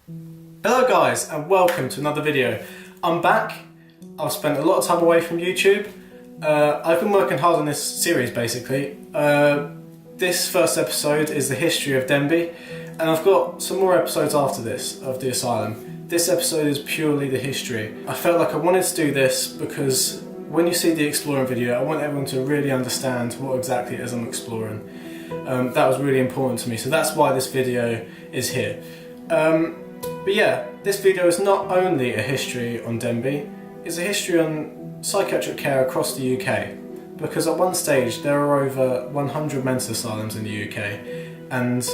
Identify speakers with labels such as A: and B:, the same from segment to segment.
A: Hello guys and welcome to another video. I'm back. I've spent a lot of time away from YouTube. I've been working hard on this series basically. This first episode is the history of Denbigh, and I've got some more episodes after this of the asylum. This episode is purely the history. I felt like I wanted to do this because when you see the exploring video, I want everyone to really understand what exactly it is I'm exploring. That was really important to me, so that's why this video is here. But yeah, this video is not only a history on Denbigh, it's a history on psychiatric care across the UK. Because at one stage there are over 100 mental asylums in the UK, and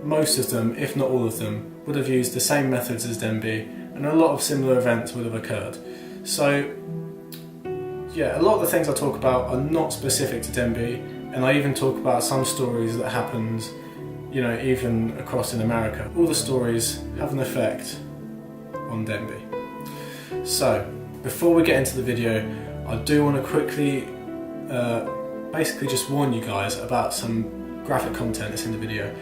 A: most of them, if not all of them, would have used the same methods as Denbigh, and a lot of similar events would have occurred. So yeah, a lot of the things I talk about are not specific to Denbigh, and I even talk about some stories that happened, you know, even across in America. All the stories have an effect on Denbigh. So, before we get into the video, I do want to quickly basically just warn you guys about some graphic content that's in the video.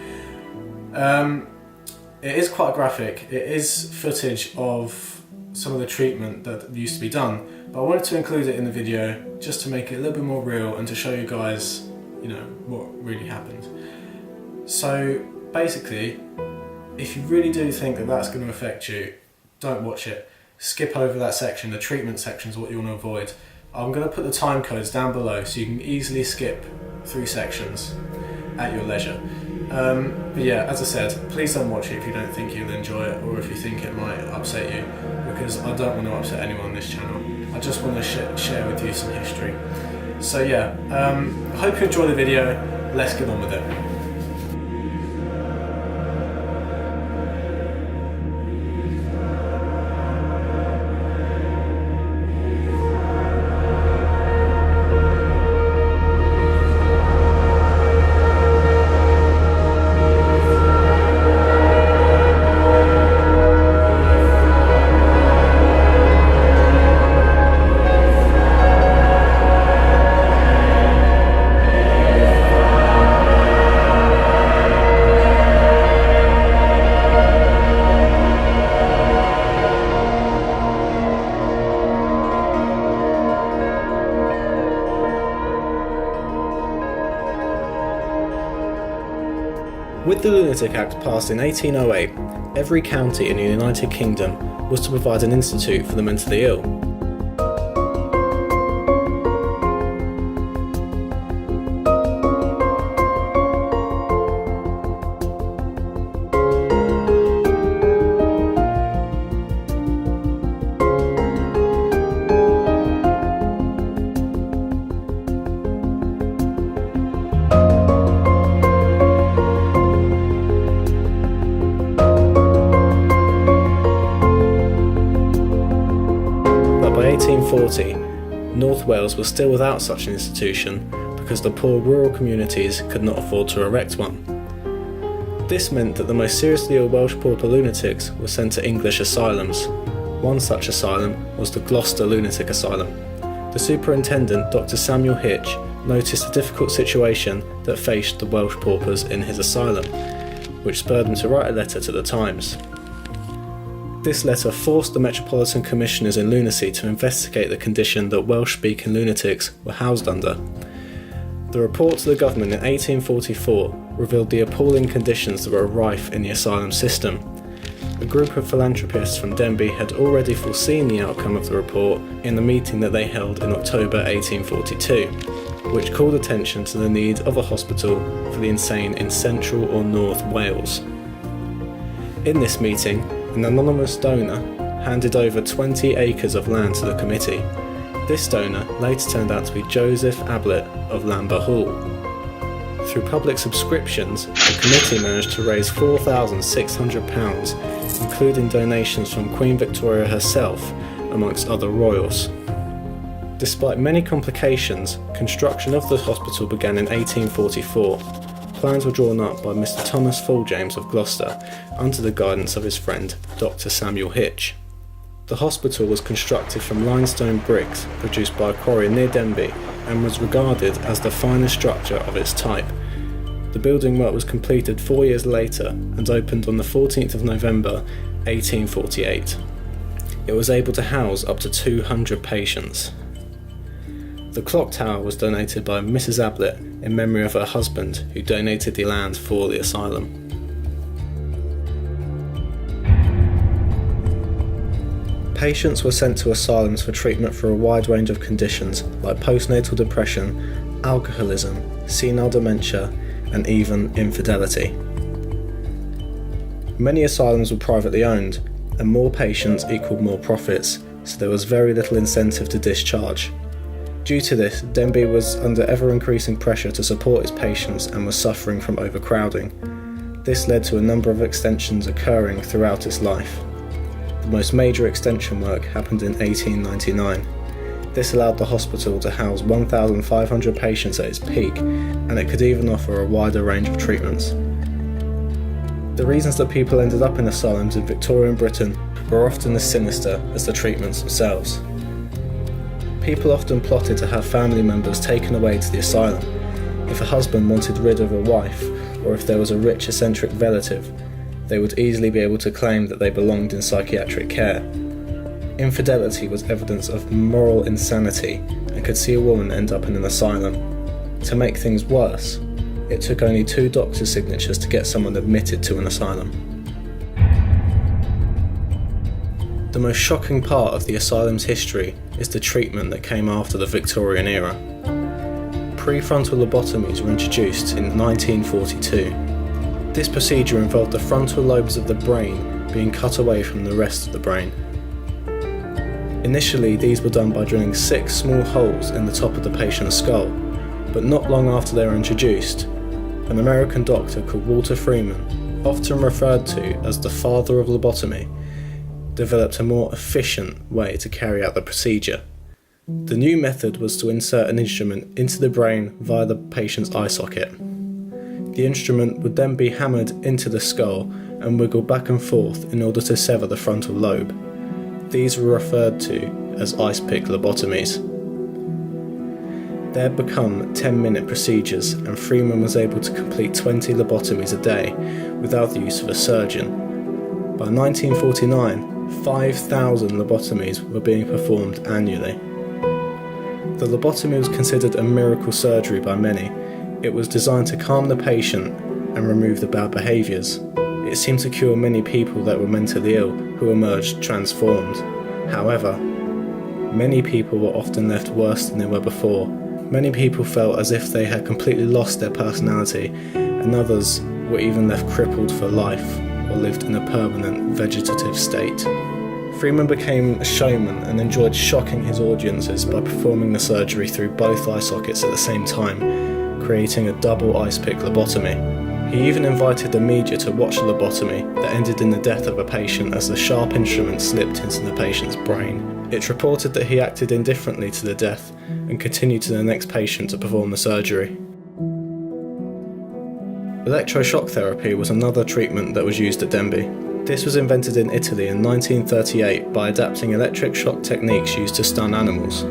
A: It is quite graphic. It is footage of some of the treatment that used to be done, but I wanted to include it in the video just to make it a little bit more real and to show you guys, you know, what really happened. So basically, if you really do think that that's going to affect you, don't watch it. Skip over that section. The treatment section is what you want to avoid. I'm going to put the time codes down below so you can easily skip through sections at your leisure. But yeah, as I said, please don't watch it if you don't think you'll enjoy it, or if you think it might upset you, because I don't want to upset anyone on this channel. I just want to share with you some history. So yeah, I hope you enjoy the video. Let's get on with it. With the Lunatic Act passed in 1808, every county in the United Kingdom was to provide an institute for the mentally ill. By 1840, North Wales was still without such an institution because the poor rural communities could not afford to erect one. This meant that the most seriously ill Welsh pauper lunatics were sent to English asylums. One such asylum was the Gloucester Lunatic Asylum. The superintendent, Dr. Samuel Hitch, noticed the difficult situation that faced the Welsh paupers in his asylum, which spurred him to write a letter to the Times. This letter forced the Metropolitan Commissioners in Lunacy to investigate the condition that Welsh-speaking lunatics were housed under. The report to the government in 1844 revealed the appalling conditions that were rife in the asylum system. A group of philanthropists from Denbigh had already foreseen the outcome of the report in the meeting that they held in October 1842, which called attention to the need of a hospital for the insane in central or north Wales. In this meeting, an anonymous donor handed over 20 acres of land to the committee. This donor later turned out to be Joseph Ablett of Lambeth Hall. Through public subscriptions, the committee managed to raise £4,600, including donations from Queen Victoria herself, amongst other royals. Despite many complications, construction of the hospital began in 1844. Plans were drawn up by Mr. Thomas Fuljames of Gloucester under the guidance of his friend Dr. Samuel Hitch. The hospital was constructed from limestone bricks produced by a quarry near Denbigh and was regarded as the finest structure of its type. The building work was completed 4 years later and opened on the 14th of November 1848. It was able to house up to 200 patients. The clock tower was donated by Mrs. Ablett in memory of her husband, who donated the land for the asylum. Patients were sent to asylums for treatment for a wide range of conditions like postnatal depression, alcoholism, senile dementia, and even infidelity. Many asylums were privately owned, and more patients equalled more profits, so there was very little incentive to discharge. Due to this, Denbigh was under ever-increasing pressure to support its patients and was suffering from overcrowding. This led to a number of extensions occurring throughout its life. The most major extension work happened in 1899. This allowed the hospital to house 1,500 patients at its peak, and it could even offer a wider range of treatments. The reasons that people ended up in asylums in Victorian Britain were often as sinister as the treatments themselves. People often plotted to have family members taken away to the asylum. If a husband wanted rid of a wife, or if there was a rich eccentric relative, they would easily be able to claim that they belonged in psychiatric care. Infidelity was evidence of moral insanity and could see a woman end up in an asylum. To make things worse, it took only 2 doctors' signatures to get someone admitted to an asylum. The most shocking part of the asylum's history is the treatment that came after the Victorian era. Prefrontal lobotomies were introduced in 1942. This procedure involved the frontal lobes of the brain being cut away from the rest of the brain. Initially, these were done by drilling 6 small holes in the top of the patient's skull, but not long after they were introduced, an American doctor called Walter Freeman, often referred to as the father of lobotomy, developed a more efficient way to carry out the procedure. The new method was to insert an instrument into the brain via the patient's eye socket. The instrument would then be hammered into the skull and wiggled back and forth in order to sever the frontal lobe. These were referred to as ice pick lobotomies. They had become 10-minute procedures, and Freeman was able to complete 20 lobotomies a day without the use of a surgeon. By 1949, 5,000 lobotomies were being performed annually. The lobotomy was considered a miracle surgery by many. It was designed to calm the patient and remove the bad behaviours. It seemed to cure many people that were mentally ill who emerged transformed. However, many people were often left worse than they were before. Many people felt as if they had completely lost their personality, and others were even left crippled for life or lived in a permanent vegetative state. Freeman became a showman and enjoyed shocking his audiences by performing the surgery through both eye sockets at the same time, creating a double ice pick lobotomy. He even invited the media to watch a lobotomy that ended in the death of a patient as the sharp instrument slipped into the patient's brain. It's reported that he acted indifferently to the death and continued to the next patient to perform the surgery. Electroshock therapy was another treatment that was used at Denbigh. This was invented in Italy in 1938 by adapting electric shock techniques used to stun animals.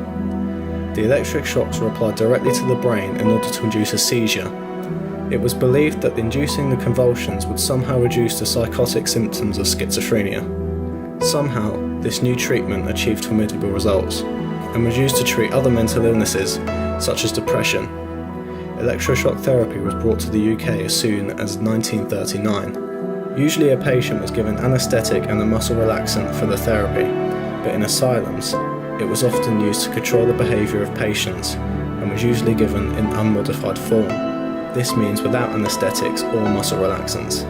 A: The electric shocks were applied directly to the brain in order to induce a seizure. It was believed that inducing the convulsions would somehow reduce the psychotic symptoms of schizophrenia. Somehow, this new treatment achieved formidable results and was used to treat other mental illnesses, such as depression. Electroshock therapy was brought to the UK as soon as 1939. Usually a patient was given anaesthetic and a muscle relaxant for the therapy, but in asylums, it was often used to control the behaviour of patients and was usually given in unmodified form. This means without anaesthetics or muscle relaxants.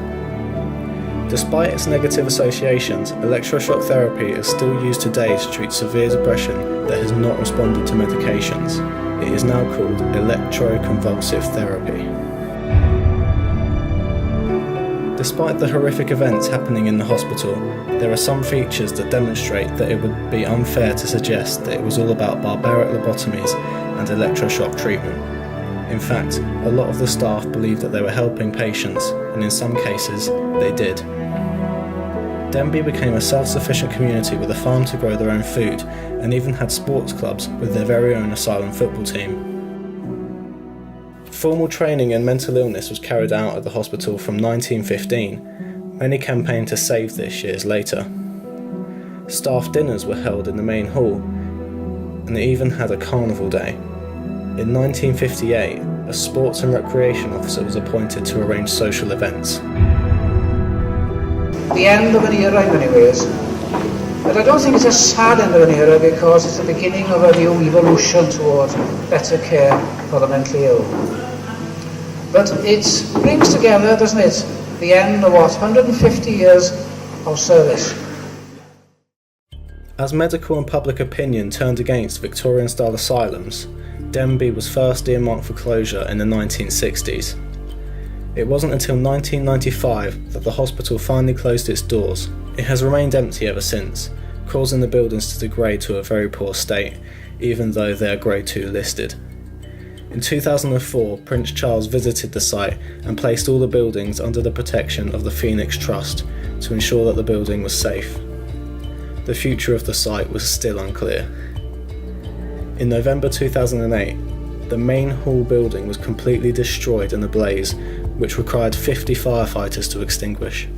A: Despite its negative associations, electroshock therapy is still used today to treat severe depression that has not responded to medications. It is now called electroconvulsive therapy. Despite the horrific events happening in the hospital, there are some features that demonstrate that it would be unfair to suggest that it was all about barbaric lobotomies and electroshock treatment. In fact, a lot of the staff believed that they were helping patients, and in some cases, they did. Denbigh became a self-sufficient community with a farm to grow their own food, and even had sports clubs with their very own asylum football team. Formal training in mental illness was carried out at the hospital from 1915. Many campaigned to save this years later. Staff dinners were held in the main hall, and they even had a carnival day. In 1958, a sports and recreation officer was appointed to arrange social events.
B: The end of an era in many ways, but I don't think it's a sad end of an era because it's the beginning of a new evolution towards better care for the mentally ill. But it brings together, doesn't it, the end of 150 years of service.
A: As medical and public opinion turned against Victorian-style asylums, Denbigh was first earmarked for closure in the 1960s. It wasn't until 1995 that the hospital finally closed its doors. It has remained empty ever since, causing the buildings to degrade to a very poor state, even though they are Grade 2 listed. In 2004, Prince Charles visited the site and placed all the buildings under the protection of the Phoenix Trust to ensure that the building was safe. The future of the site was still unclear. In November 2008, the main hall building was completely destroyed in a blaze, which required 50 firefighters to extinguish.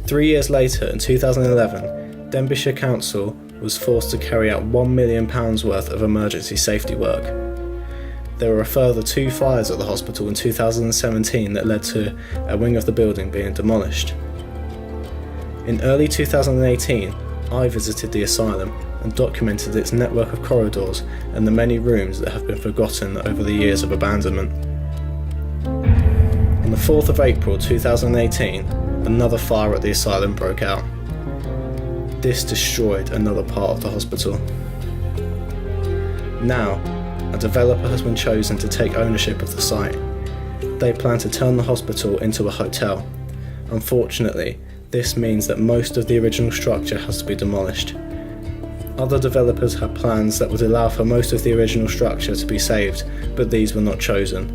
A: 3 years later, in 2011, Denbighshire Council was forced to carry out £1 million worth of emergency safety work. There were a further 2 fires at the hospital in 2017 that led to a wing of the building being demolished. In early 2018, I visited the asylum and documented its network of corridors and the many rooms that have been forgotten over the years of abandonment. On the 4th of April 2018, another fire at the asylum broke out. This destroyed another part of the hospital. Now, a developer has been chosen to take ownership of the site. They plan to turn the hospital into a hotel. Unfortunately, this means that most of the original structure has to be demolished. Other developers had plans that would allow for most of the original structure to be saved, but these were not chosen.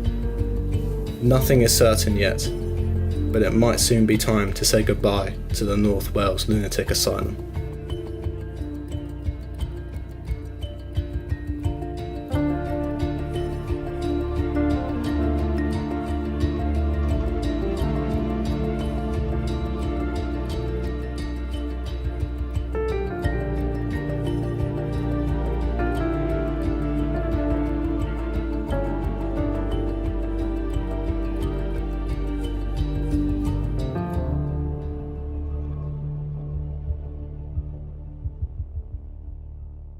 A: Nothing is certain yet, but it might soon be time to say goodbye to the North Wales Lunatic Asylum.